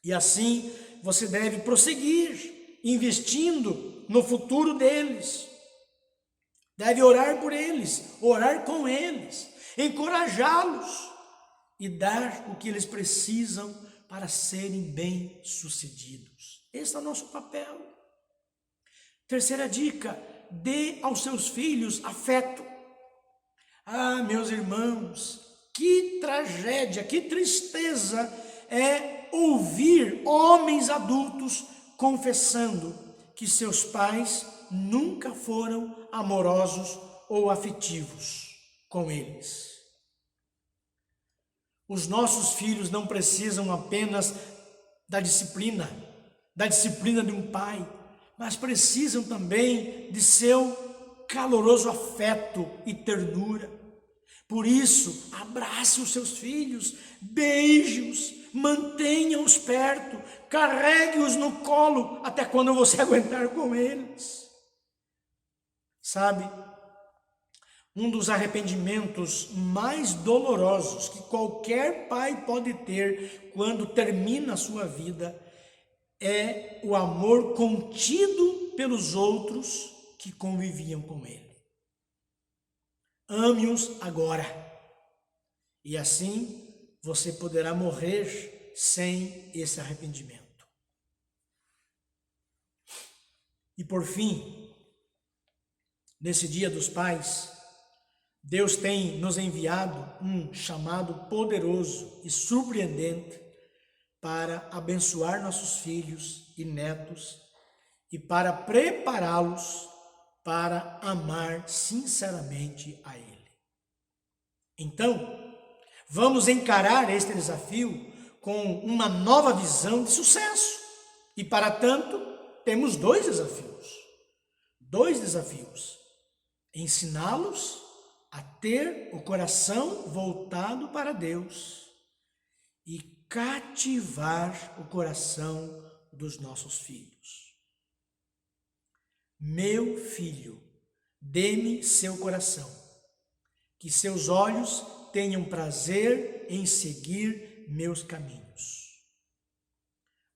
E assim você deve prosseguir investindo no futuro deles. Deve orar por eles, orar com eles, encorajá-los e dar o que eles precisam para serem bem-sucedidos. Esse é o nosso papel. Terceira dica: dê aos seus filhos afeto. Meus irmãos, que tragédia, que tristeza é ouvir homens adultos confessando que seus pais nunca foram amorosos ou afetivos com eles. Os nossos filhos não precisam apenas da disciplina, da disciplina de um pai, mas precisam também de seu caloroso afeto e ternura. Por isso, abrace os seus filhos, beije-os, mantenha-os perto, carregue-os no colo até quando você aguentar com eles. Sabe, um dos arrependimentos mais dolorosos que qualquer pai pode ter quando termina a sua vida é o amor contido pelos outros que conviviam com ele. Ame-os agora, e assim você poderá morrer sem esse arrependimento. E por fim, nesse Dia dos Pais, Deus tem nos enviado um chamado poderoso e surpreendente para abençoar nossos filhos e netos e para prepará-los para amar sinceramente a Ele. Então, vamos encarar este desafio com uma nova visão de sucesso. E para tanto, temos dois desafios. Ensiná-los a ter o coração voltado para Deus e cativar o coração dos nossos filhos. Meu filho, dê-me seu coração, que seus olhos tenham prazer em seguir meus caminhos.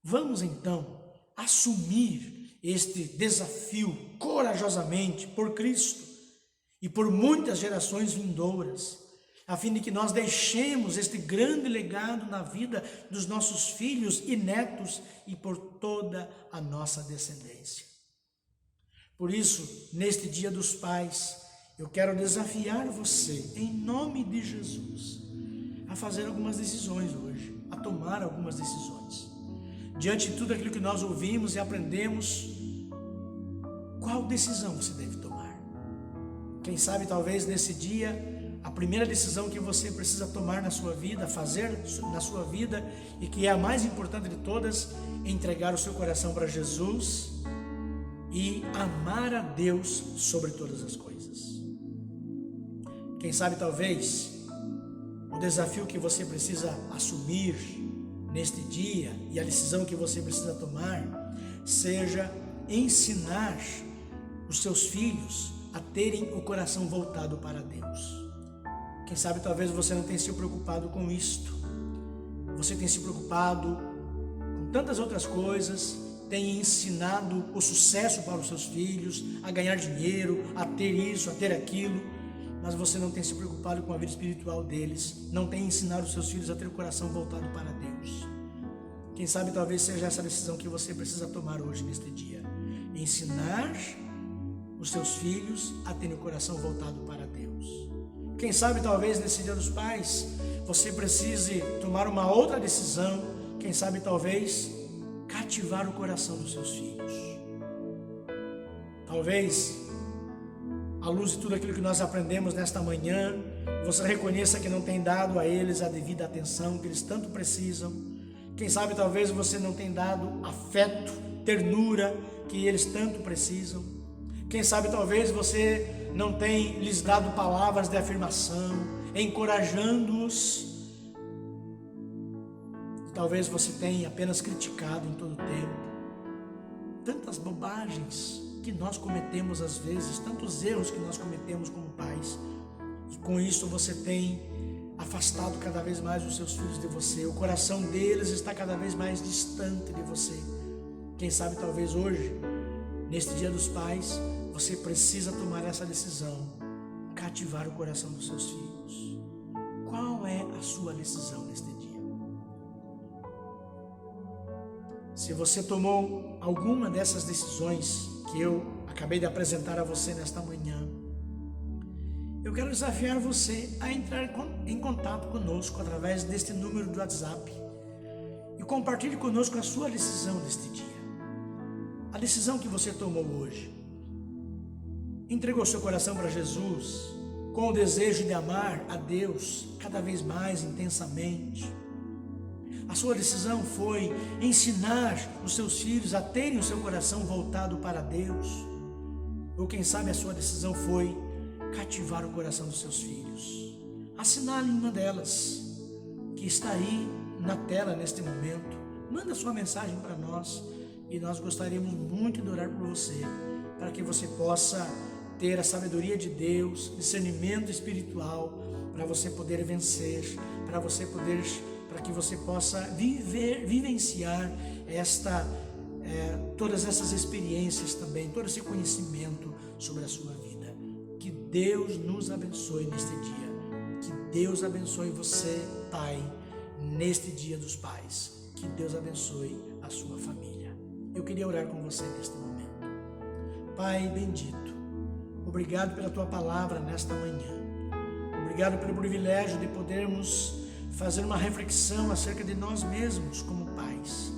Vamos então assumir este desafio corajosamente por Cristo e por muitas gerações vindouras, a fim de que nós deixemos este grande legado na vida dos nossos filhos e netos e por toda a nossa descendência. Por isso, neste Dia dos Pais, eu quero desafiar você, em nome de Jesus, a fazer algumas decisões hoje, a tomar algumas decisões. Diante de tudo aquilo que nós ouvimos e aprendemos, qual decisão você deve tomar? Quem sabe talvez nesse dia, a primeira decisão que você precisa tomar na sua vida, fazer na sua vida, e que é a mais importante de todas, é entregar o seu coração para Jesus e amar a Deus sobre todas as coisas. Quem sabe talvez o desafio que você precisa assumir neste dia e a decisão que você precisa tomar seja ensinar os seus filhos a terem o coração voltado para Deus. Quem sabe talvez você não tenha se preocupado com isto. Você tem se preocupado com tantas outras coisas, tem ensinado o sucesso para os seus filhos, a ganhar dinheiro, a ter isso, a ter aquilo, mas você não tem se preocupado com a vida espiritual deles, não tem ensinado os seus filhos a ter o coração voltado para Deus. Quem sabe talvez seja essa decisão que você precisa tomar hoje neste dia. Ensinar os seus filhos a terem o coração voltado para Deus. Quem sabe talvez nesse Dia dos Pais você precise tomar uma outra decisão, quem sabe talvez cativar o coração dos seus filhos. Talvez, à luz de tudo aquilo que nós aprendemos nesta manhã, você reconheça que não tem dado a eles a devida atenção que eles tanto precisam. Quem sabe talvez você não tenha dado afeto, ternura que eles tanto precisam. Quem sabe talvez você não tenha lhes dado palavras de afirmação, encorajando-os. Talvez você tenha apenas criticado em todo o tempo. Tantas bobagens que nós cometemos às vezes, tantos erros que nós cometemos como pais. E com isso você tem afastado cada vez mais os seus filhos de você. O coração deles está cada vez mais distante de você. Quem sabe talvez hoje, neste Dia dos Pais, você precisa tomar essa decisão, cativar o coração dos seus filhos. Qual é a sua decisão neste dia? Se você tomou alguma dessas decisões que eu acabei de apresentar a você nesta manhã, eu quero desafiar você a entrar em contato conosco através deste número do WhatsApp e compartilhe conosco a sua decisão neste dia. A decisão que você tomou hoje. Entregou seu coração para Jesus com o desejo de amar a Deus cada vez mais intensamente. A sua decisão foi ensinar os seus filhos a terem o seu coração voltado para Deus. Ou quem sabe a sua decisão foi cativar o coração dos seus filhos. Assinale uma delas, que está aí na tela neste momento. Manda sua mensagem para nós e nós gostaríamos muito de orar por você, para que você possa ter a sabedoria de Deus, discernimento espiritual, para você poder vencer, para que você possa vivenciar todas essas experiências também, todo esse conhecimento sobre a sua vida. Que Deus nos abençoe neste dia. Que Deus abençoe você, pai, neste dia dos pais. Que Deus abençoe a sua família. Eu queria orar com você neste momento. Pai bendito, obrigado pela tua palavra nesta manhã. Obrigado pelo privilégio de podermos fazer uma reflexão acerca de nós mesmos como pais,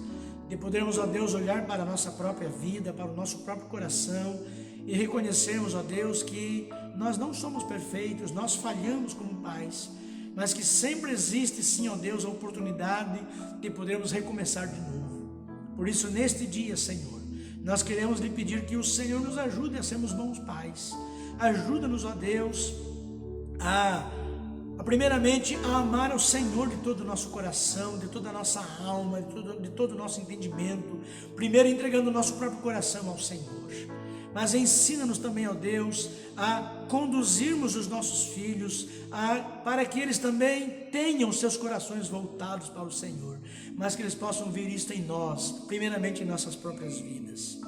de podermos, ó Deus, olhar para a nossa própria vida, para o nosso próprio coração e reconhecermos, ó Deus, que nós não somos perfeitos, nós falhamos como pais, mas que sempre existe sim, ó Deus, a oportunidade de podermos recomeçar de novo. Por isso, neste dia, Senhor, nós queremos lhe pedir que o Senhor nos ajude a sermos bons pais. Ajuda-nos, ó Deus, primeiramente a amar ao Senhor de todo o nosso coração, de toda a nossa alma, de todo o nosso entendimento, primeiro entregando o nosso próprio coração ao Senhor. Mas ensina-nos também, ó Deus, a conduzirmos os nossos filhos, para que eles também tenham seus corações voltados para o Senhor, mas que eles possam ver isto em nós, primeiramente em nossas próprias vidas.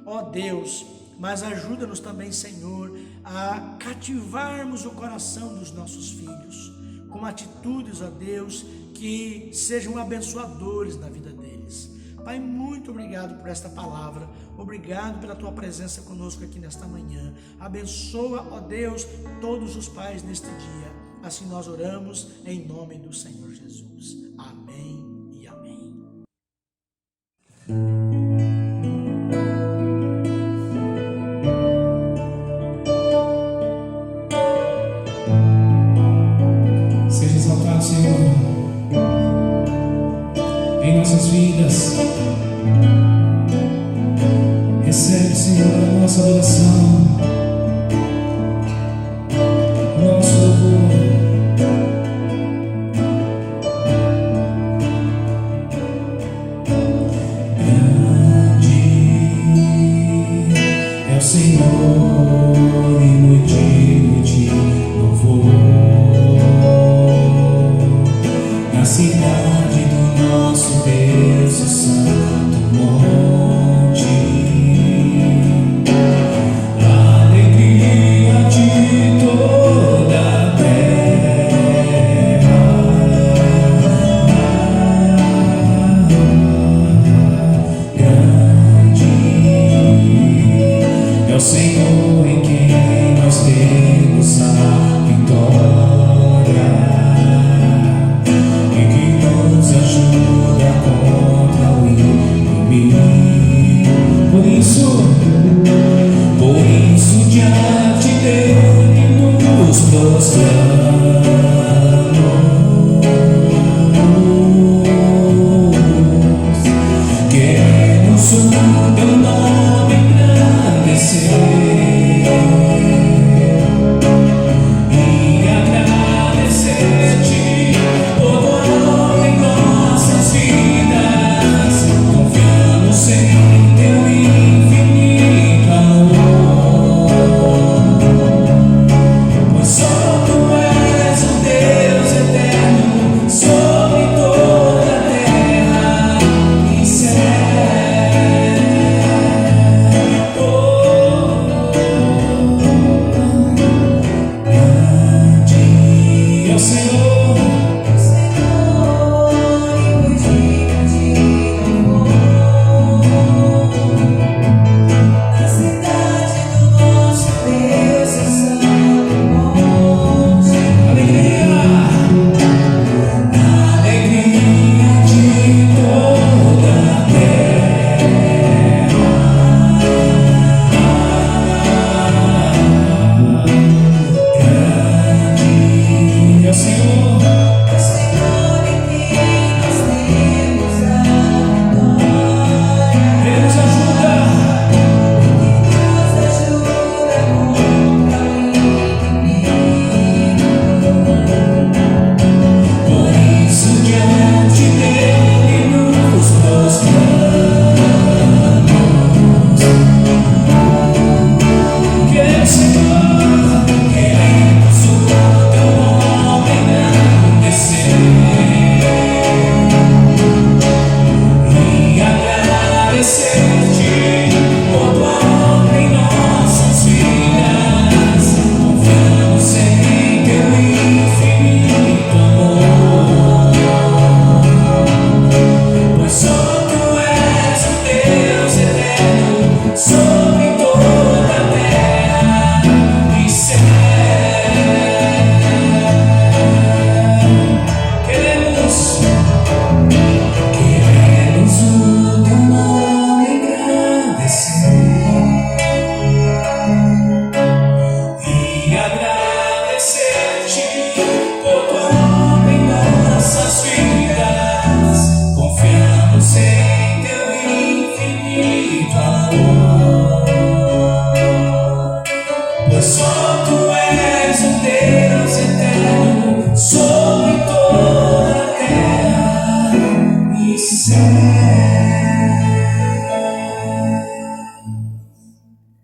Ó Deus, mas ajuda-nos também, Senhor, a cativarmos o coração dos nossos filhos, com atitudes, ó Deus, que sejam abençoadores na vida deles. Pai, muito obrigado por esta palavra, obrigado pela tua presença conosco aqui nesta manhã. Abençoa, ó Deus, todos os pais neste dia. Assim nós oramos em nome do Senhor Jesus. Amém e amém. Seja exaltado, Senhor, em nossas vidas. Recebe, Senhor, a nossa adoração, o nosso louvor. Grande é o Senhor e muito de louvor na cidade do nosso Deus, o Santo Monte. Alegria de toda a terra. Grande é o Senhor em quem nós temos a vitória, e que Colocando em nossas vidas, confiamos em teu infinito amor, pois só tu és o Deus eterno sobre toda a terra e céu.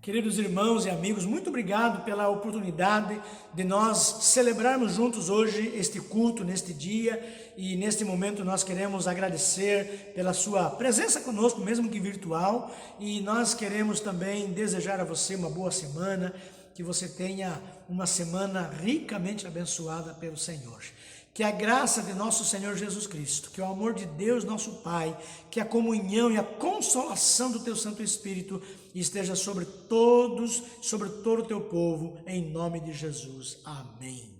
Queridos irmãos e amigos, muito obrigado pela oportunidade de nós celebrarmos juntos hoje este culto, neste dia, e neste momento nós queremos agradecer pela sua presença conosco, mesmo que virtual, e nós queremos também desejar a você uma boa semana, que você tenha uma semana ricamente abençoada pelo Senhor. Que a graça de nosso Senhor Jesus Cristo, que o amor de Deus nosso Pai, que a comunhão e a consolação do teu Santo Espírito esteja sobre todos, sobre todo o teu povo, em nome de Jesus. Amém.